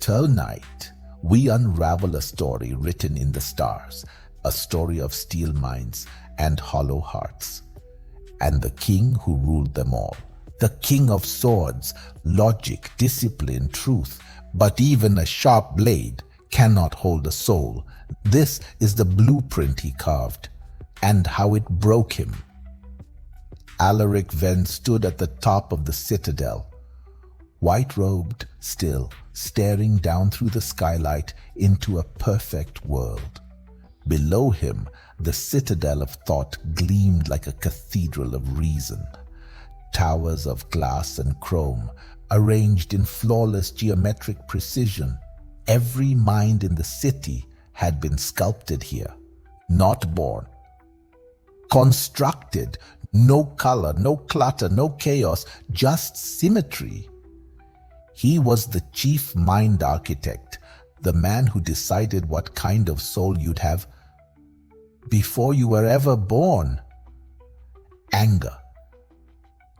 Tonight, we unravel a story written in the stars, a story of steel minds and hollow hearts, and the king who ruled them all. The king of swords, logic, discipline, truth, but even a sharp blade cannot hold a soul. This is the blueprint he carved, and how it broke him. Alaric Venn stood at the top of the citadel, white-robed, still, staring down through the skylight into a perfect world. Below him, the citadel of thought gleamed like a cathedral of reason. Towers of glass and chrome, arranged in flawless geometric precision. Every mind in the city had been sculpted here, not born. Constructed, no color, no clutter, no chaos, just symmetry. He was the chief mind architect, the man who decided what kind of soul you'd have before you were ever born. Anger,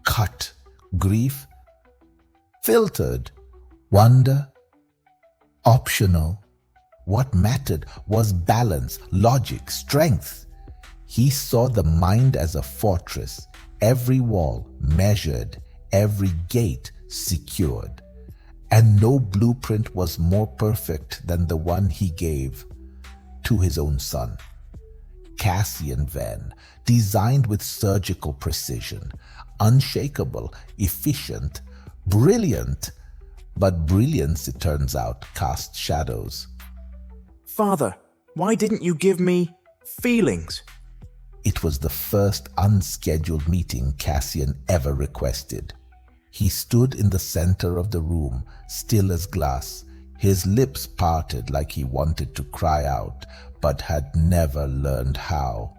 cut, grief, filtered, wonder, optional. What mattered was balance, logic, strength. He saw the mind as a fortress, every wall measured, every gate secured. And no blueprint was more perfect than the one he gave to his own son. Cassian Venn, designed with surgical precision, unshakable, efficient, brilliant. But brilliance, it turns out, casts shadows. Father, why didn't you give me feelings? It was the first unscheduled meeting Cassian ever requested. He stood in the center of the room, still as glass, his lips parted like he wanted to cry out, but had never learned how.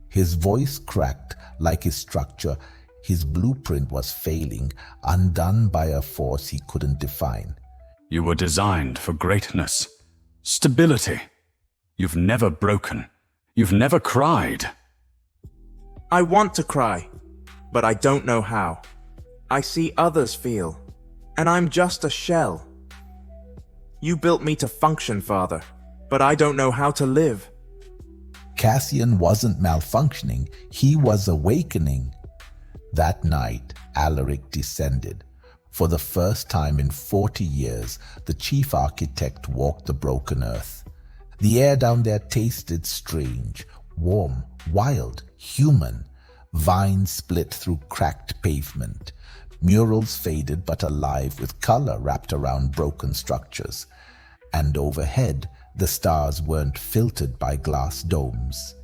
His voice cracked like his structure. His blueprint was failing, undone by a force he couldn't define. You were designed for greatness, stability. You've never broken. You've never cried. I want to cry, but I don't know how. I see others feel, and I'm just a shell. You built me to function, Father, but I don't know how to live. Cassian wasn't malfunctioning, he was awakening. That night, Alaric descended. For the first time in 40 years, the chief architect walked the broken earth. The air down there tasted strange, warm, wild, human. Vines split through cracked pavement. Murals faded but alive with color wrapped around broken structures. And overhead, the stars weren't filtered by glass domes.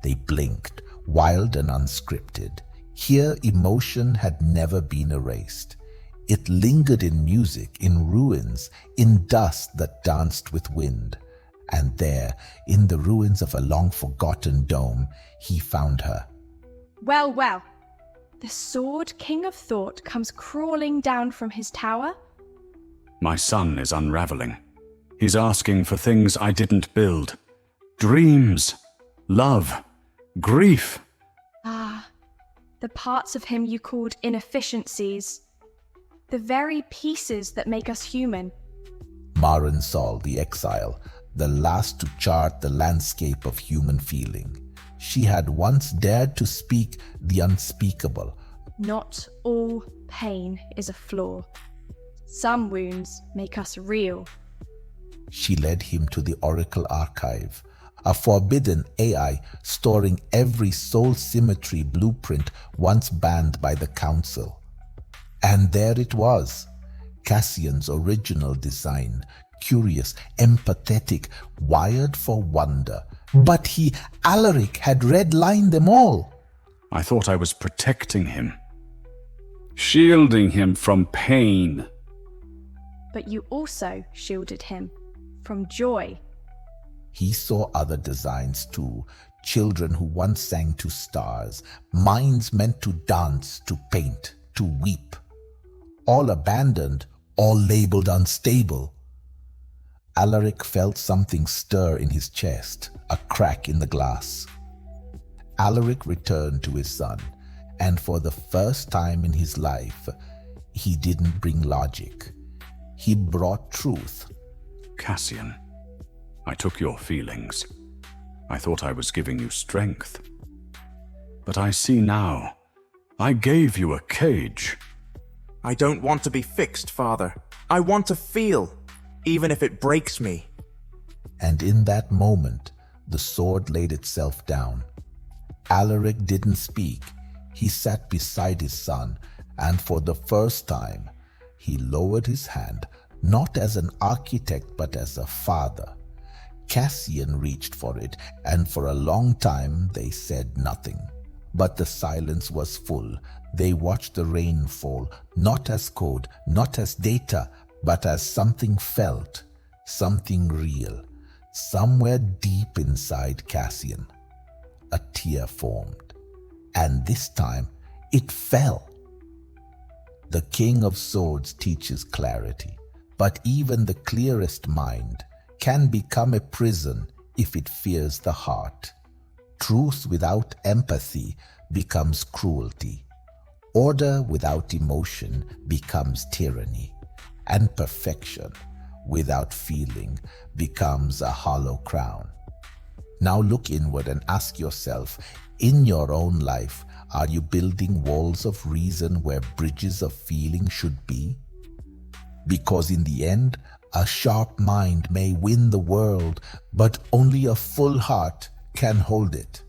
They blinked, wild and unscripted. Here, emotion had never been erased. It lingered in music, in ruins, in dust that danced with wind. And there, in the ruins of a long-forgotten dome, he found her. Well, well. The Sword King of Thought comes crawling down from his tower? My son is unraveling. He's asking for things I didn't build. Dreams, love, grief. Ah, the parts of him you called inefficiencies. The very pieces that make us human. Maren Sol, the exile, the last to chart the landscape of human feeling. She had once dared to speak the unspeakable. Not all pain is a flaw. Some wounds make us real. She led him to the Oracle Archive, a forbidden AI storing every soul symmetry blueprint once banned by the Council. And there it was, Cassian's original design, curious, empathetic, wired for wonder. But he, Alaric, had redlined them all. I thought I was protecting him. Shielding him from pain. But you also shielded him from joy. He saw other designs too, children who once sang to stars, minds meant to dance, to paint, to weep. All abandoned, all labeled unstable. Alaric felt something stir in his chest, a crack in the glass. Alaric returned to his son, and for the first time in his life, he didn't bring logic. He brought truth. Cassian, I took your feelings. I thought I was giving you strength. But I see now, I gave you a cage. I don't want to be fixed, Father. I want to feel, even if it breaks me. And in that moment, the sword laid itself down. Alaric didn't speak. He sat beside his son, and for the first time, he lowered his hand, not as an architect, but as a father. Cassian reached for it, and for a long time they said nothing. But the silence was full. They watched the rain fall, not as code, not as data, but as something felt, something real. Somewhere deep inside Cassian, a tear formed, and this time it fell. The King of Swords teaches clarity, but even the clearest mind can become a prison if it fears the heart. Truth without empathy becomes cruelty. Order without emotion becomes tyranny. And perfection without feeling becomes a hollow crown. Now look inward and ask yourself, in your own life, are you building walls of reason where bridges of feeling should be? Because in the end, a sharp mind may win the world, but only a full heart can hold it.